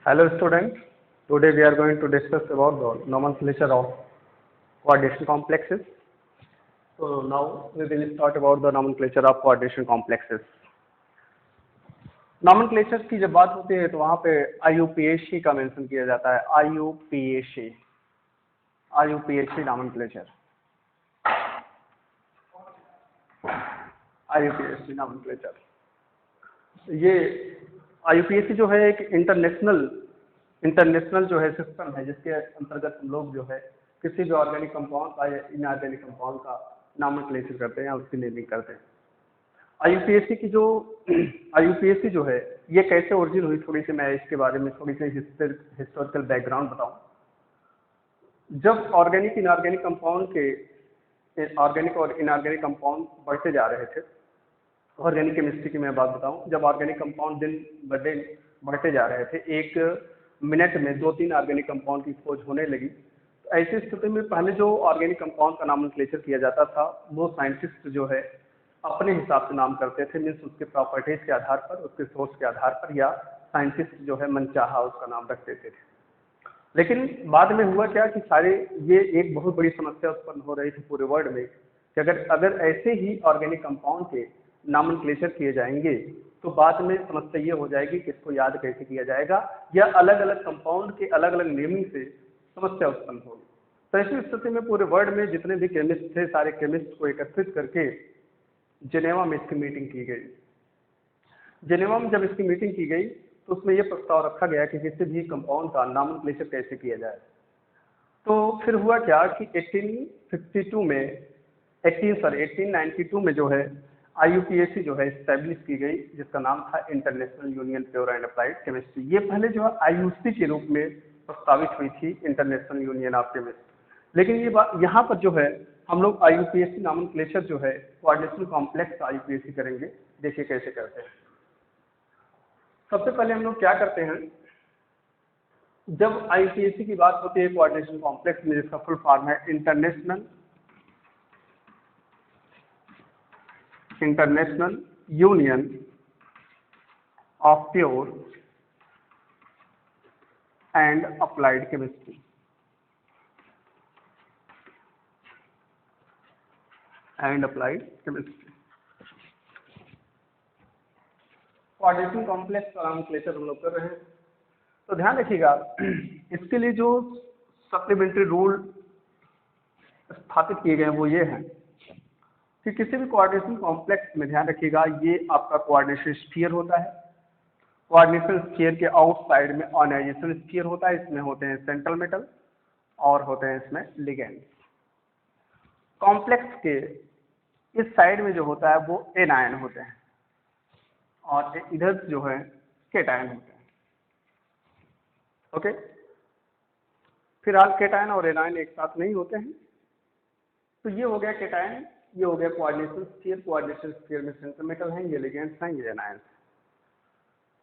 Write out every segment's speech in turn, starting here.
Hello students, today we are going to discuss about the nomenclature of coordination complexes. So now we will start about the nomenclature of coordination complexes. Nomenclature की जब बात होती है तो वहाँ पे IUPAC का मेंशन किया जाता है, IUPAC nomenclature, IUPAC nomenclature. ये IUPAC जो है एक इंटरनेशनल जो है सिस्टम है जिसके अंतर्गत हम लोग जो है किसी भी ऑर्गेनिक कंपाउंड का या इनऑर्गेनिक कंपाउंड का नामोक्लेचर करते हैं या उसकी नेमिंग करते हैं। IUPAC जो है ये कैसे ओरिजिन हुई, थोड़ी सी मैं इसके बारे में थोड़ी सी हिस्टोरिकल बैकग्राउंड बताऊं। जब ऑर्गेनिक इनऑर्गेनिक कंपाउंड के ऑर्गेनिक और इनऑर्गेनिक कंपाउंड बढ़ते जा रहे थे, ऑर्गेनिक केमिस्ट्री की मैं बात बताऊं, जब ऑर्गेनिक कंपाउंड दिन ब दिन बढ़ते जा रहे थे, एक मिनट में 2-3 ऑर्गेनिक कंपाउंड की खोज होने लगी, तो ऐसी स्थिति में पहले जो ऑर्गेनिक कंपाउंड का नामोक्लेचर किया जाता था वो साइंटिस्ट जो है अपने हिसाब से नाम करते थे, मीन्स उसके प्रॉपर्टीज के आधार पर, उसके सोर्स के आधार पर, या साइंटिस्ट जो है मनचाहा उसका नाम रख देते थे। लेकिन बाद में हुआ क्या कि ये एक बहुत बड़ी समस्या उत्पन्न हो रही थी पूरे वर्ल्ड में कि अगर ऐसे ही ऑर्गेनिक कंपाउंड के नामोक्लेचर किए जाएंगे तो बाद में समस्या ये हो जाएगी कि इसको याद कैसे किया जाएगा, या अलग अलग कंपाउंड के अलग अलग नेमिंग से समस्या उत्पन्न होगी। तो ऐसी स्थिति में पूरे वर्ल्ड में जितने भी केमिस्ट थे, सारे केमिस्ट को एकत्रित करके जेनेवा में इसकी मीटिंग की गई। जेनेवा में जब इसकी मीटिंग की गई तो उसमें यह प्रस्ताव रखा गया कि किसी भी कंपाउंड का नामोक्लेचर कैसे किया जाए। तो फिर हुआ क्या कि 1892 में जो है IUPAC जो है स्टैब्लिश की गई, जिसका नाम था international union pure and applied chemistry. ये पहले जो है IUC के रूप में प्रस्तावित हुई थी, इंटरनेशनल यूनियन ऑफ केमिस्ट्री। लेकिन ये बात यहाँ पर जो है हम लोग IUPAC नामोक्लेचर जो है कोऑर्डिनेशन कॉम्प्लेक्स IUPAC करेंगे। देखिए कैसे करते हैं। सबसे पहले हम लोग क्या करते हैं, जब IUPAC की बात होती है कोऑर्डिनेशन कॉम्प्लेक्स में, जिसका फुल फॉर्म है international union of pure and applied chemistry, coordination complex का नामोक्लेचर हम लोग कर रहे हैं। तो ध्यान रखिएगा, इसके लिए जो सप्लीमेंट्री रूल स्थापित किए गए हैं वो ये हैं कि किसी भी कोऑर्डिनेशन कॉम्प्लेक्स में ध्यान रखिएगा ये आपका कोऑर्डिनेशन स्फीयर होता है। कोऑर्डिनेशन स्फीयर के आउटसाइड में आयोनाइजेशन स्फीयर होता है, इसमें होते हैं सेंट्रल मेटल और होते हैं इसमें लिगेंड्स। कॉम्प्लेक्स के इस साइड में जो होता है वो एनायन होते हैं और इधर जो है केटायन होते हैं। ओके, फिलहाल केटायन और एनायन एक साथ नहीं होते हैं। तो ये हो गया केटायन, ये हो गया कोऑर्डिनेशन स्फीयर में सेंट्रल मेटल हैं, ये लिगेंड्स हैं, ये एनायंस।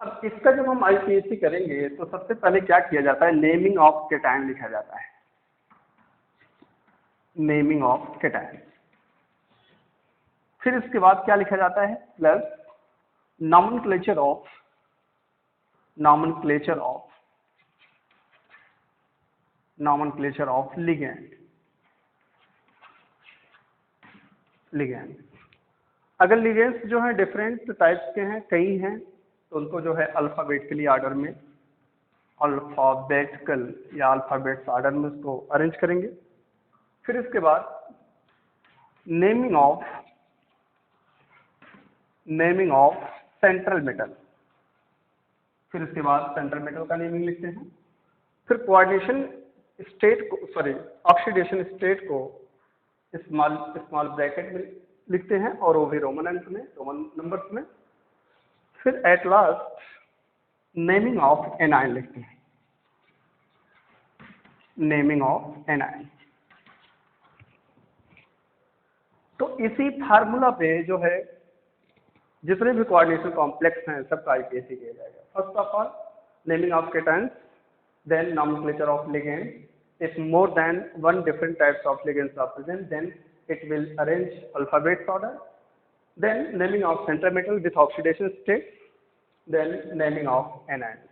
अब इसका जब हम IUPAC करेंगे तो सबसे पहले क्या किया जाता है, नेमिंग ऑफ केटायन लिखा जाता है, नेमिंग ऑफ केटायन। फिर इसके बाद क्या लिखा जाता है, प्लस नॉमेनक्लेचर ऑफ लिगेंड। अगर लिगेंड्स जो है डिफरेंट टाइप्स के हैं, कई हैं, तो उनको जो है अल्फाबेटिकली ऑर्डर में, अल्फाबेटिकल या अल्फाबेट्स ऑर्डर में उसको अरेंज करेंगे। फिर इसके बाद नेमिंग ऑफ सेंट्रल मेटल, फिर इसके बाद सेंट्रल मेटल का नेमिंग लिखते हैं। फिर कोऑर्डिनेशन स्टेट को, ऑक्सीडेशन स्टेट को स्मॉल ब्रैकेट में लिखते हैं और वो भी रोमन नंबर्स में। फिर at last naming of anion लिखते हैं, नेमिंग ऑफ एनायन। तो इसी फार्मूला पे जो है जितने भी कोऑर्डिनेशन कॉम्प्लेक्स हैं सबका IUPAC किया जाएगा। First of all naming of cations, then nomenclature of ligand. If more than one different types of ligands are present, then it will arrange alphabets order. Then naming of central metal with oxidation state, then naming of anions.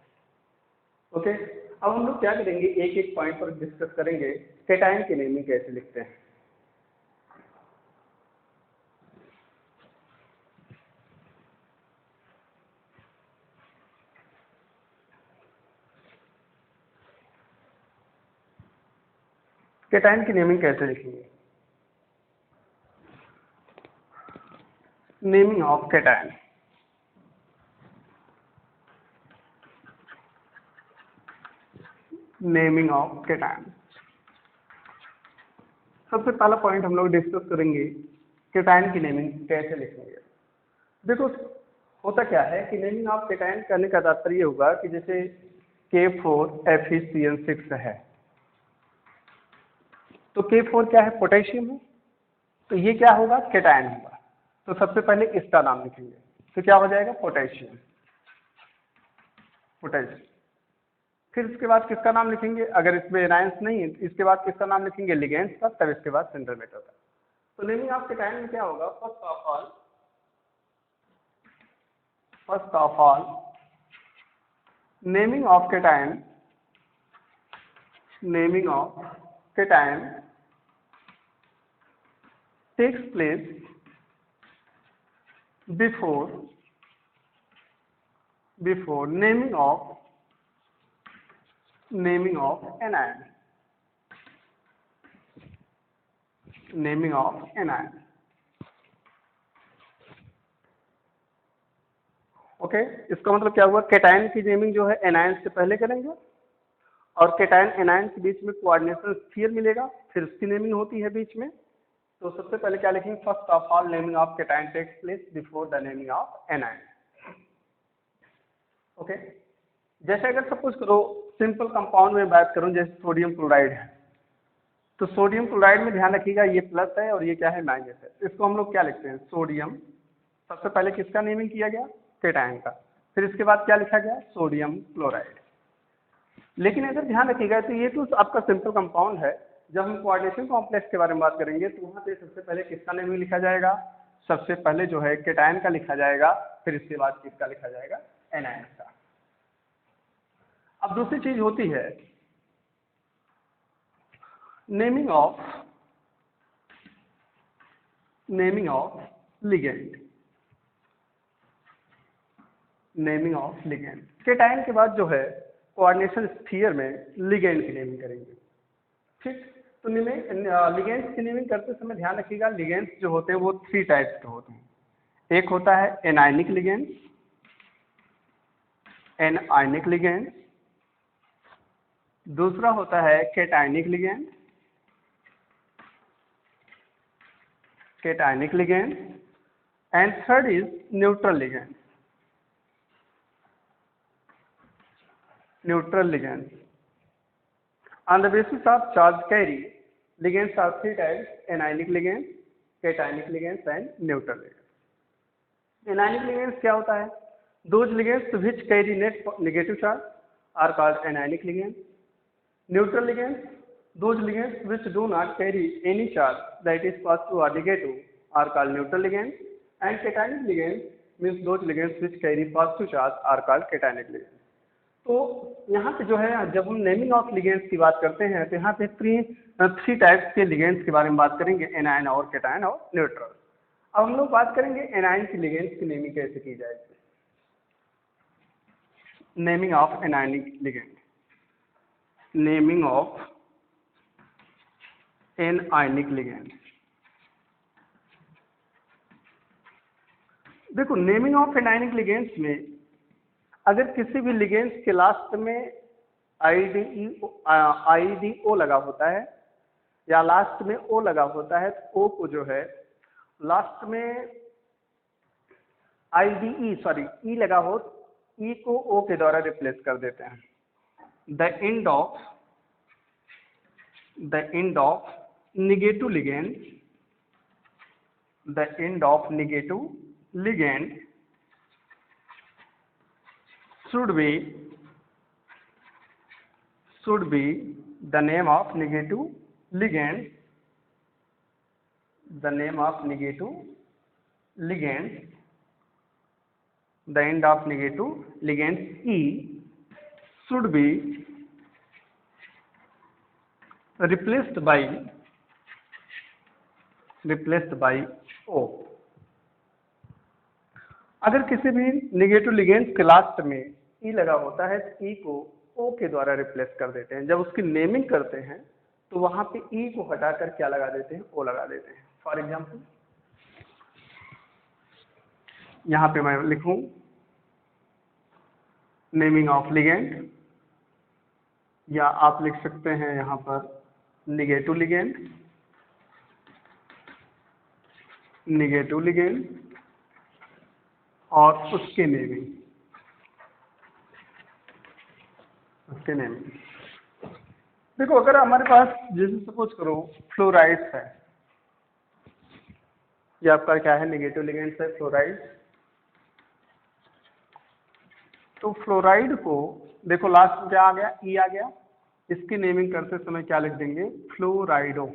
Okay, अब हम लोग क्या करेंगे, एक एक point पर discuss करेंगे cation की नेमिंग कैसे लिखते हैं। केटायन की नेमिंग कैसे लिखेंगे? Naming of cation. Naming of cation, सबसे पहला पॉइंट हम लोग डिस्कस करेंगे केटायन की नेमिंग कैसे लिखेंगे। देखो, होता क्या है कि नेमिंग ऑफ केटायन करने का तात्पर्य होगा कि जैसे K4FeCN6 है, तो K4 क्या है, पोटेशियम है, तो ये क्या होगा, केटायन होगा। तो सबसे पहले इसका नाम लिखेंगे, तो क्या हो जाएगा, पोटेशियम, पोटेशियम। फिर इसके बाद किसका नाम लिखेंगे, अगर इसमें एनायंस नहीं है तो इसके बाद किसका नाम लिखेंगे, लिगेंड्स का, तब इसके बाद सेंट्रल मेटल का। तो नेमिंग ऑफ केटायन में क्या होगा, first of all naming of cation, naming of cation takes place before naming of anion, naming of anion। Okay, इसका मतलब क्या हुआ, केटायन की नेमिंग जो है एनायन से पहले करेंगे, और केटायन एनायन के बीच में कोऑर्डिनेशन स्फीयर मिलेगा, फिर उसकी नेमिंग होती है बीच में। तो सबसे पहले क्या लिखेंगे, first of all naming of cation takes place before the naming of anion. Okay, जैसे अगर सपोज करो सिंपल कंपाउंड में बात करूं, जैसे सोडियम क्लोराइड है, तो सोडियम क्लोराइड में ध्यान रखिएगा ये प्लस है और ये क्या है, माइनस है। इसको हम लोग क्या लिखते हैं, सोडियम, सबसे पहले किसका नेमिंग किया गया, केटायन का, फिर इसके बाद क्या लिखा गया, सोडियम क्लोराइड। लेकिन अगर ध्यान रखिएगा तो ये तो आपका सिंपल कंपाउंड है, जब हम कोऑर्डिनेशन कॉम्प्लेक्स के बारे में बात करेंगे तो वहाँ पे सबसे पहले किसका नेमिंग लिखा जाएगा, सबसे पहले जो है केटायन का लिखा जाएगा, फिर इसके बाद किसका लिखा जाएगा, एनायन का। अब दूसरी चीज होती है naming of ligand, naming of ligand. Cation के बाद जो है कोऑर्डिनेशन स्फीयर में लिगेंड की नेमिंग करेंगे। ठीक, तो लिगेंड्स की नेमिंग करते समय ध्यान रखिएगा, लिगेंड्स जो होते हैं वो 3 टाइप्स के होते हैं। एक होता है एनायनिक लिगेंड्स, एनायनिक लिगेंड्स, दूसरा होता है cationic ligand, cationic ligand, and third is neutral ligand, neutral ligand. On the basis of charge carry, ligands are 3 types: anionic ligands, cationic ligands, and neutral ligands. Anionic ligands क्या होता है? Those ligands which carry net negative charge are called anionic ligands. Neutral ligands, those ligands which do not carry any charge, that is positive or negative, are called neutral ligands. And cationic ligands means those ligands which carry positive charge are called cationic ligands. तो यहाँ पे जो है जब हम naming of ligands की बात करते हैं तो यहाँ पे थ्री टाइप्स के लिगेंड्स के बारे में बात करेंगे, एनायन और केटायन और न्यूट्रल। अब हम लोग बात करेंगे एनायन की लिगेंड्स की नेमिंग कैसे की जाएगी। Naming of anionic ligand, naming of anionic ligand. देखो, नेमिंग ऑफ एनायनिक लिगेंड्स में अगर किसी भी लिगेंड्स के लास्ट में आईडीओ लगा होता है या लास्ट में ओ लगा होता है, तो ओ को जो है लास्ट में ई लगा हो, ई को ओ के द्वारा रिप्लेस कर देते हैं। The end of negative ligand, the end of negative ligand should be the name of negative ligand, the name of negative ligand, the end of negative ligand E should be replaced by O। अगर किसी भी negative ligands के last में ई लगा होता है तो ई को ओ के द्वारा रिप्लेस कर देते हैं। जब उसकी नेमिंग करते हैं तो वहां पे ई को हटाकर क्या लगा देते हैं, ओ लगा देते हैं। फॉर एग्जाम्पल यहां पे मैं लिखूं नेमिंग ऑफ लिगेंड, या आप लिख सकते हैं यहां पर निगेटिव लिगेंड और उसके नेमिंग, देखो अगर हमारे पास जैसे सपोज करो फ्लोराइड्स है, ये आपका क्या है, निगेटिव लिगेंड्स है फ्लोराइड। तो फ्लोराइड को देखो लास्ट में क्या आ गया, ई आ गया। इसकी नेमिंग करते समय क्या लिख देंगे, फ्लोराइडो।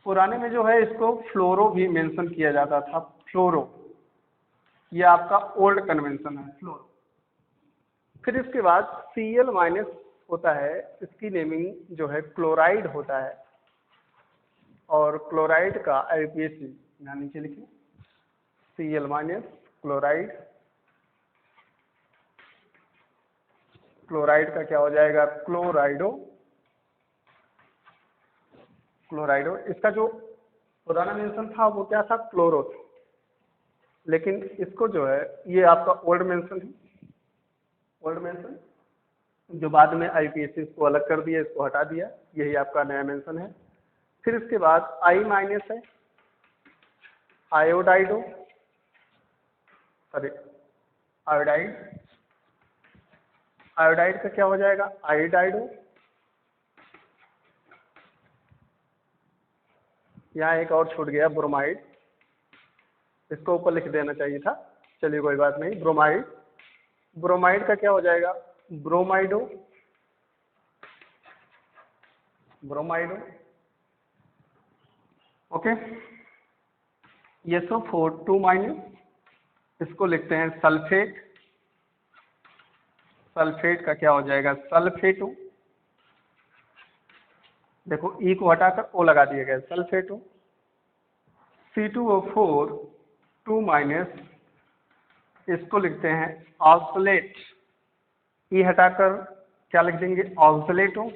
पुराने में जो है इसको फ्लोरो भी मेंशन किया जाता था, फ्लोरो, ये आपका ओल्ड कन्वेंशन है फ्लोरो। फिर इसके बाद Cl माइनस होता है, इसकी नेमिंग जो है क्लोराइड होता है, और क्लोराइड का IUPAC यहाँ नीचे लिखिए Cl माइनस क्लोराइड का क्या हो जाएगा, क्लोराइडो। इसका जो पुराना मेंशन था वो क्या था, क्लोरो था, लेकिन इसको जो है ये आपका ओल्ड मेंशन है, जो बाद में IUPAC इसको अलग कर दिया, इसको हटा दिया, यही आपका नया मेंशन है। फिर इसके बाद I माइनस है आयोडाइड का क्या हो जाएगा, आयोडाइडो। यहाँ एक और छूट गया, ब्रोमाइड, इसको ऊपर लिख देना चाहिए था, चलिए कोई बात नहीं। ब्रोमाइड का क्या हो जाएगा, ब्रोमाइडो। ओके, SO4 2- इसको लिखते हैं सल्फेट का क्या हो जाएगा, सल्फेटो। देखो ई को हटाकर ओ लगा दिया गया, सल्फेटो। C2O4 2- इसको लिखते हैं ऑक्सलेट, ई हटाकर क्या लिख देंगे, ऑक्सलेटो।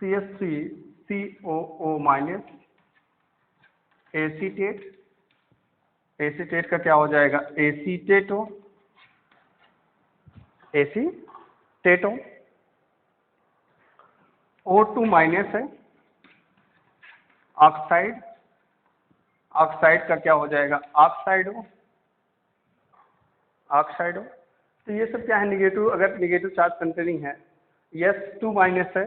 CH3COO- एसीटेट का क्या हो जाएगा, एसीटेटो। O2- है ऑक्साइड का क्या हो जाएगा, ऑक्साइडो। तो ये सब क्या है, निगेटिव, अगर निगेटिव चार्ज कंटेनिंग है। S2- है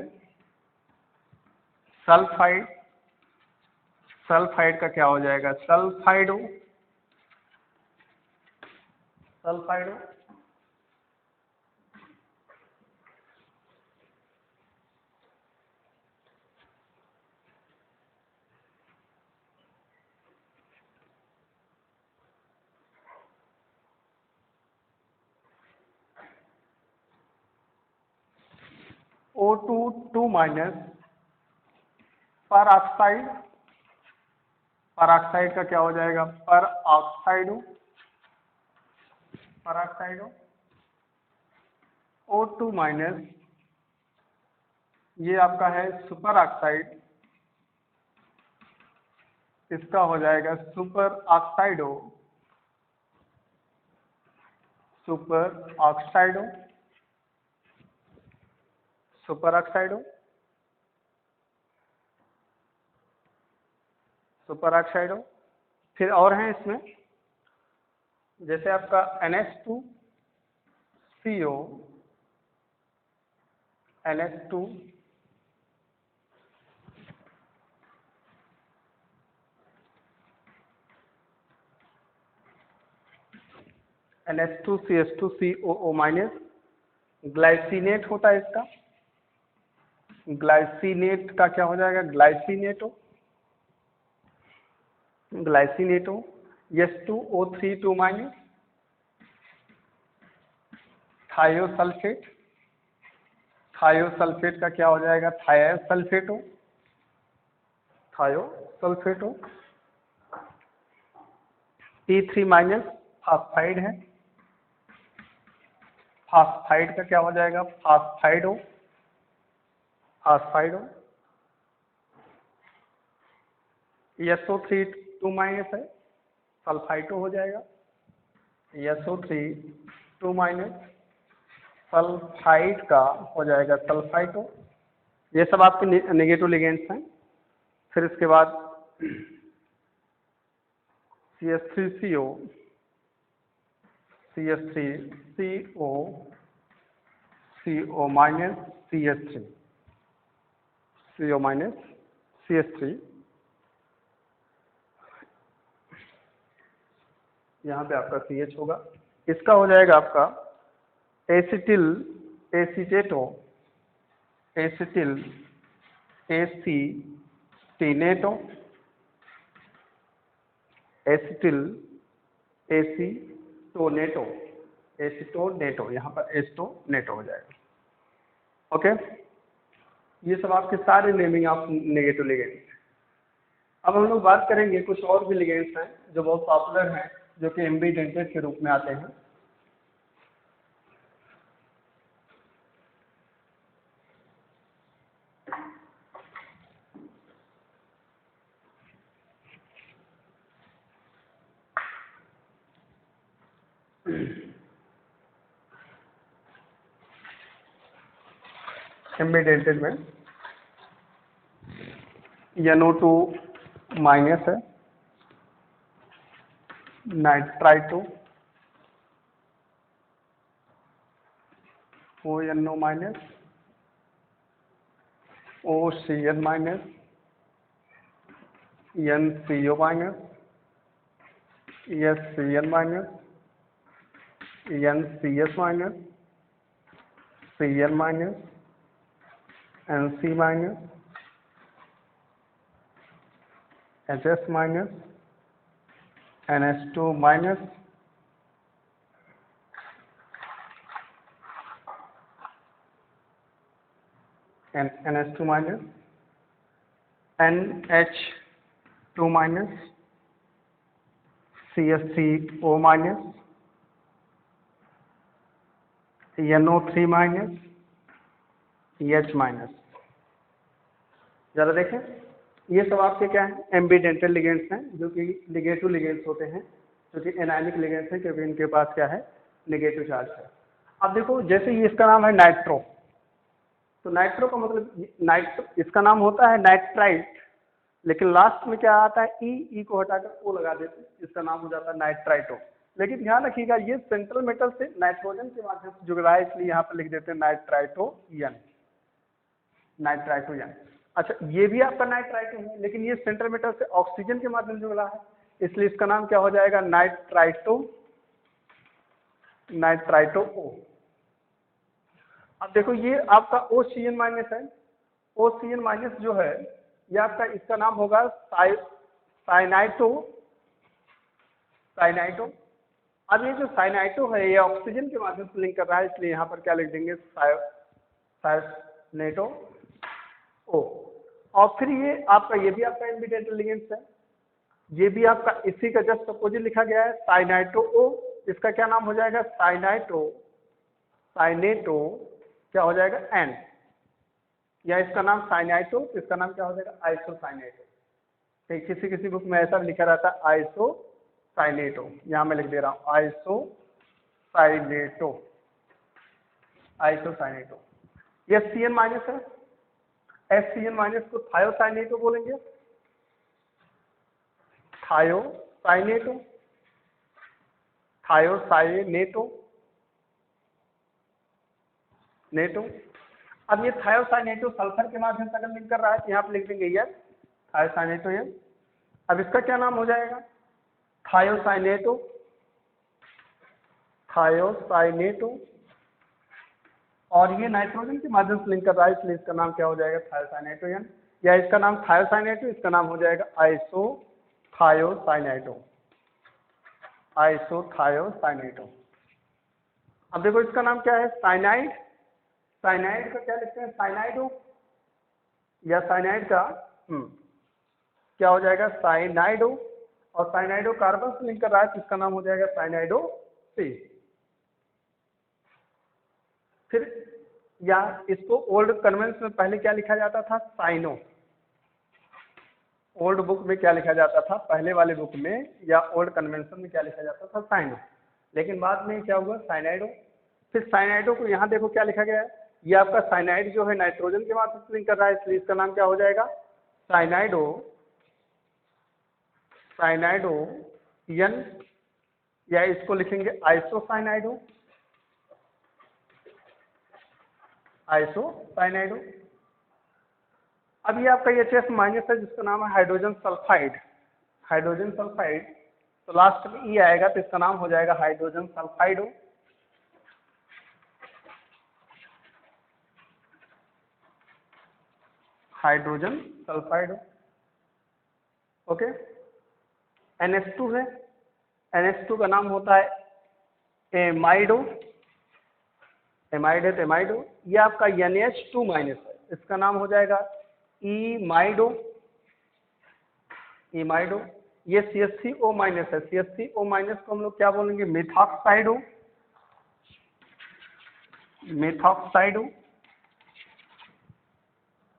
सल्फाइड का क्या हो जाएगा, सल्फाइडो। O2 2- पर ऑक्साइड का क्या हो जाएगा, पर ऑक्साइडो। O2- ये आपका है सुपर ऑक्साइड, इसका हो जाएगा सुपर ऑक्साइडो। फिर और हैं इसमें, जैसे आपका NH2CO NH2CH2COO माइनस, ग्लाइसिनेट होता है इसका, ग्लाइसिनेट का क्या हो जाएगा, glycinato, glycinato, H2O3 minus, thiosulphate, thiosulphate का क्या हो जाएगा, थायोसल्फेटो, थायोसल्फेटो, P3 माइनस, फास्फाइड है, फास्फाइड का क्या हो जाएगा, फास्फाइडो, फास्फाइडो, SO3 माइनस है, सल्फाइटो हो जाएगा, SO3 माइनस, सल्फाइड का हो जाएगा सल्फाइटो। ये सब आपके नेगेटिव लिगेंड्स हैं। फिर इसके बाद CH3CO, CH3CO, CO minus CH3, CO minus CH3, यहाँ पे आपका CH होगा। इसका हो जाएगा आपका एसिटिल एसीटेटो, एसिटिल एसीटेनेटो, एसिटिल एसीटोनेटो, एसीटोनेटो, यहाँ पर एसीटोनेटो हो जाएगा। ओके, ये सब आपके सारे नेमिंग ऑफ नेगेटिव लिगेंड्स। अब हम लोग बात करेंगे कुछ और भी लिगेंड्स हैं जो बहुत पॉपुलर हैं, जो कि एम्बिडेंटेड के रूप में आते हैं। एम्बिडेंटेड में NO2 माइनस है, nitrito, ONO minus, OCN minus, NCO minus, SCN minus, NCS minus, CN minus, NC minus, HS minus, NH2 minus, NH2 minus, NH2 minus, CH3O minus, NO3 minus, H minus. जरा देखें, ये सब आपके क्या हैं, ambidentate ligands हैं, जो कि लिगेटिव लिगेंड्स होते हैं, जो कि एनायनिक लिगेंड्स हैं, क्योंकि इनके पास क्या है, नेगेटिव चार्ज है। अब देखो, जैसे ये इसका नाम है नाइट्रो, तो नाइट्रो का मतलब नाइट्रो, इसका नाम होता है नाइट्राइट, लेकिन लास्ट में क्या आता है, ई को हटाकर ओ लगा देते हैं, इसका नाम हो जाता है नाइट्राइटो। लेकिन ध्यान रखिएगा, ये सेंट्रल मेटल से नाइट्रोजन के माध्यम से जुड़ रहा है, इसलिए यहाँ पर लिख देते हैं नाइट्राइटोयन, नाइट्राइटोयन। अच्छा, ये भी आपका नाइट्राइटो है, लेकिन ये सेंट्रल मेटल से ऑक्सीजन के माध्यम से जुड़ रहा है, इसलिए इसका नाम क्या हो जाएगा, नाइट्राइटो, नाइट्राइटो ओ। अब देखो, ये आपका OCN माइनस है, OCN माइनस जो है, ये आपका, इसका नाम होगा साइनाइटो, साइनाइटो। अब ये जो साइनाइटो है, ये ऑक्सीजन के माध्यम से लिंक कर रहा है, इसलिए यहाँ पर क्या लिख देंगे, साइनेटो ओ। और फिर ये आपका, ये भी आपका एम्बिडेंटेड लिगेंड्स है, ये भी आपका इसी का जस्ट अपोजिट लिखा गया है, साइनाइटो ओ। इसका क्या नाम हो जाएगा, साइनाइटो, साइनेटो क्या हो जाएगा, एन, या इसका नाम साइनाइटो, तो इसका नाम क्या हो जाएगा, आइसोसाइनेटो। किसी किसी बुक में ऐसा भी लिखा रहता है आइसोसाइनेटो, यहाँ मैं लिख दे रहा हूँ आइसोसाइनेटो, आइसोसाइनेटो। ये CN माइनस है, SCN माइनस को थायोसाइनेटो बोलेंगे, थायोसाइनेटो, थायोसाइनेटो, नेटो। अब ये थायोसाइनेटो सल्फर के माध्यम से अगर लिंक कर रहा है, तो यहाँ पे लिख देंगे यस, थायोसाइनेटो यस। अब इसका क्या नाम हो जाएगा, थायोसाइनेटो, थायोसाइनेटो, और ये नाइट्रोजन के माध्यम से लिंक कर रहा है, इसलिए इसका नाम क्या हो जाएगा, थायोसाइनेटोन, या इसका नाम थायोसाइनेटो, इसका नाम हो जाएगा आइसोथायोसाइनेटो, आइसोथायोसाइनेटो। अब देखो इसका नाम क्या है, साइनाइड, साइनाइड का क्या लिखते हैं, साइनाइडो, या साइनाइड का क्या हो जाएगा, साइनाइडो, और साइनाइडो कार्बन से लिंक कर रहा है, तो इसका नाम हो जाएगा साइनाइडो सी। फिर या इसको ओल्ड कन्वेंस में पहले क्या लिखा जाता था, साइनो, ओल्ड बुक में क्या लिखा जाता था, पहले वाले बुक में या ओल्ड कन्वेंशन में क्या लिखा जाता था, साइनो, लेकिन बाद में क्या हुआ, साइनाइडो। फिर साइनाइडो को यहाँ देखो क्या लिखा गया है, ये आपका साइनाइड जो है नाइट्रोजन के माध्यम से लिंक कर रहा है, इसलिए इसका नाम क्या हो जाएगा, साइनाइडो, साइनाइडो यन, या इसको लिखेंगे आइसोसाइनाइडो, आइसोसाइनाइडो। अब ये आपका एच माइनस है, जिसका नाम है हाइड्रोजन सल्फाइड, हाइड्रोजन सल्फाइड, तो लास्ट में ई आएगा, तो इसका नाम हो जाएगा हाइड्रोजन सल्फाइडो, हाइड्रोजन सल्फाइडो। ओके, NH2 है, NH2 का नाम होता है एमाइडो, एमाइड है तो एमाइडो, ये आपका NH2 माइनस है, इसका नाम हो जाएगा इमाइडो, इमाइडो। ये CH3O माइनस है, CH3O माइनस को हम लोग क्या बोलेंगे, मेथॉक्साइडो, मेथॉक्साइडो।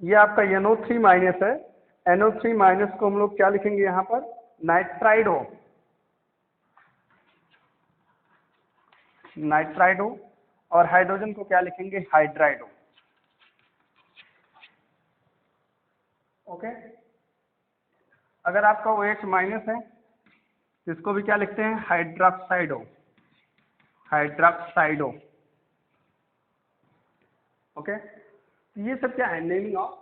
ये आपका NO3 माइनस है, NO3 माइनस को हम लोग क्या लिखेंगे यहाँ पर, नाइट्राइडो, नाइट्राइडो, और हाइड्रोजन को क्या लिखेंगे, हाइड्राइडो। ओके, अगर आपका OH माइनस है, इसको भी क्या लिखते हैं, हाइड्रोक्साइडो, हाइड्रोक्साइडो। ओके, तो ये सब क्या है, नेमिंग ऑफ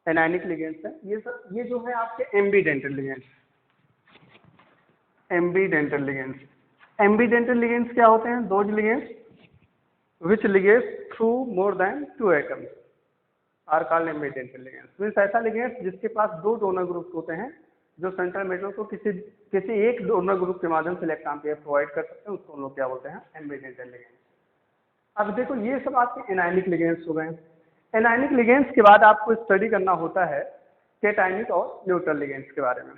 एनायनिक लिगेंड्स है, ये सब, ये जो है आपके एम्बीडेंटल लिगेंड्स, एम्बीडेंटल लिगेंड्स। एम्बीडेंटल लिगेंड्स क्या होते हैं, those ligands which ligates through more than 2 atoms are called ambidental ligands। Means ऐसा लिगेंड्स जिसके पास 2 डोनर ग्रुप्स होते हैं, जो सेंट्रल मेटल को किसी एक डोनर ग्रुप के माध्यम से इलेक्ट्रॉन पेयर प्रोवाइड कर सकते हैं, उसको हम लोग क्या बोलते हैं, एम्बीडेंटल लिगेंड्स। अब देखो ये सब आपके एनायनिक लिगेंड्स हो गए। एनायनिक लिगेंड्स के बाद आपको स्टडी करना होता है कैटायनिक और न्यूट्रल लिगेंड्स के बारे में।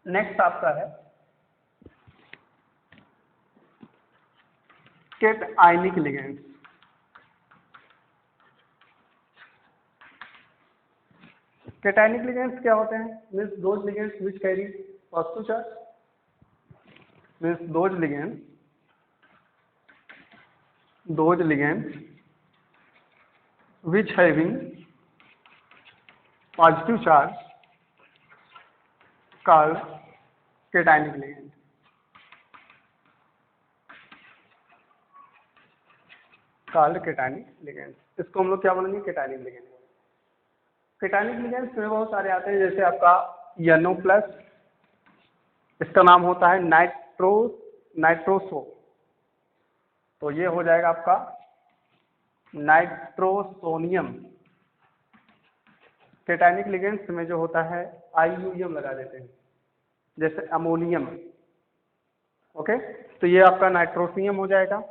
नेक्स्ट आपका है कैटायनिक लिगेंड्स। कैटायनिक लिगेंड्स क्या होते हैं, means those ligands which carry positive charge, means those ligands which having positive charge called cationic ligand। called cationic ligand, इसको हम लोग क्या बोलेंगे, cationic ligand। cationic ligands में बहुत सारे आते हैं, जैसे आपका NO+, इसका नाम होता है नाइट्रोसो, तो ये हो जाएगा आपका नाइट्रोसोनियम। कैटायनिक लिगेंड्स में जो होता है IUM लगा देते हैं, जैसे अमोनियम। ओके, तो ये आपका नाइट्रोसियम हो जाएगा,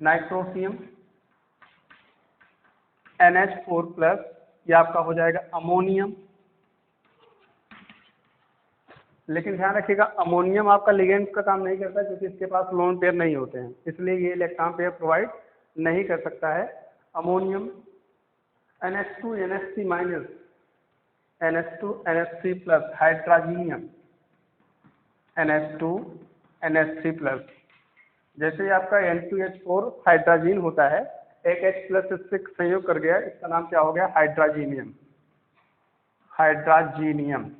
नाइट्रोसियम। NH4+, ये आपका हो जाएगा अमोनियम। लेकिन ध्यान रखिएगा, अमोनियम आपका लिगेंड्स का काम नहीं करता, क्योंकि इसके पास लोन पेयर नहीं होते हैं, इसलिए ये इलेक्ट्रॉन पेयर प्रोवाइड नहीं कर सकता है ammonium. NH2 NH3 minus, NH2 NH3+, हाइड्रोजीनियम, NH2 NH3+। जैसे ही आपका N2H4 हाइड्रोजीन होता है, एक H+ इससे संयोग कर गया, इसका नाम क्या हो गया, हाइड्रोजीनियम, हाइड्रोजीनियम,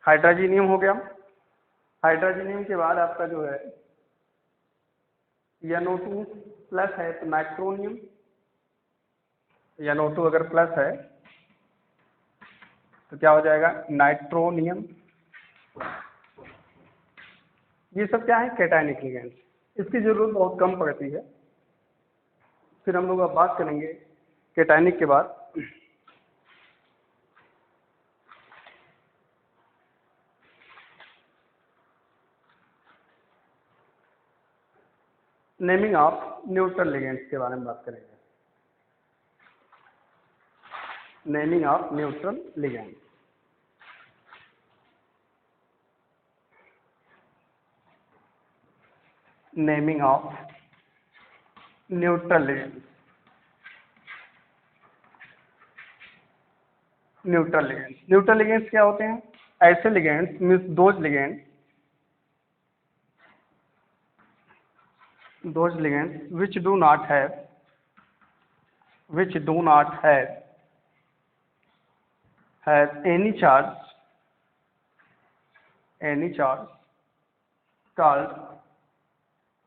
हाइड्रोजीनियम हो गया। हाइड्रोजीनियम के बाद आपका जो है NO2+ है, तो नाइट्रोनियम, NO2 अगर प्लस है तो क्या हो जाएगा, नाइट्रोनियम। ये सब क्या है, कैटायनिक लिगेंड्स, इसकी जरूरत बहुत कम पड़ती है। फिर हम लोग अब बात करेंगे कैटायनिक के बाद नेमिंग ऑफ न्यूट्रल लिगेंड्स के बारे में बात करेंगे। Naming of neutral ligands. Naming of neutral ligands. Neutral ligands, neutral ligands क्या होते हैं, ऐसे ligands means those ligands which do not have any charge called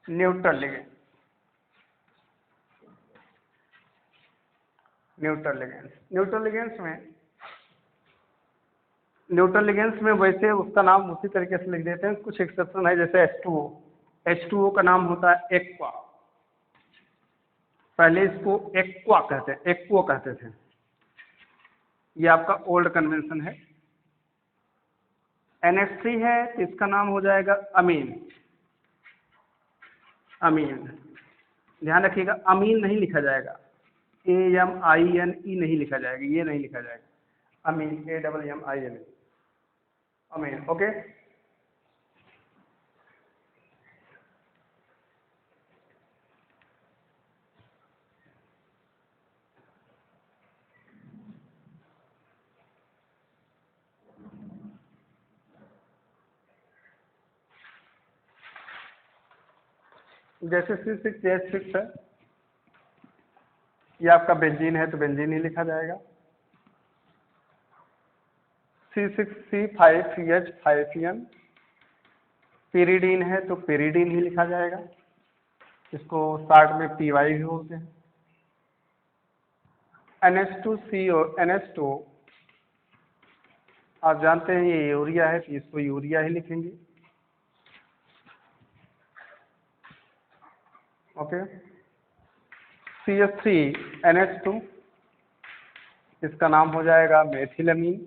neutral ligand। Neutral ligands में वैसे उसका नाम उसी तरीके से लिख देते हैं, कुछ एक्सेप्शन है, जैसे H2O का नाम होता है एक्वा, पहले इसको एक्वा कहते थे, ये आपका ओल्ड कन्वेंशन है। NH3 है तो इसका नाम हो जाएगा अमीन। ध्यान रखिएगा, अमीन नहीं लिखा जाएगा, AMINE नहीं लिखा जाएगा, ये नहीं लिखा जाएगा, अमीन, AMMIN, अमीन। ओके, जैसे C6H6 है, ये आपका बेंजीन है तो बेंजीन ही लिखा जाएगा। C6C5CH5N पेरिडीन है तो पेरिडीन ही लिखा जाएगा, इसको शॉर्ट में PY भी बोलते हैं। NH2CO NH2 आप जानते हैं ये यूरिया है तो इसको यूरिया ही लिखेंगे। ओके, CH3NH2 इसका नाम हो जाएगा मेथिलमीन।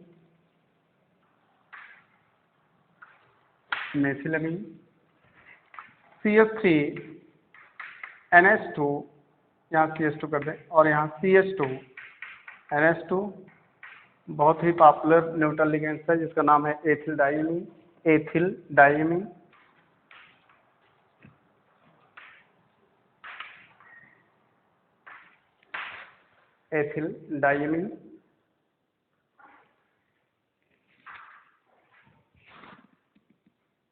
CH3NH2 यहाँ CH2 कर दें और यहाँ CH2NH2 बहुत ही पॉपुलर न्यूट्रल लिगेंड्स है जिसका नाम है एथिल डाइमीन।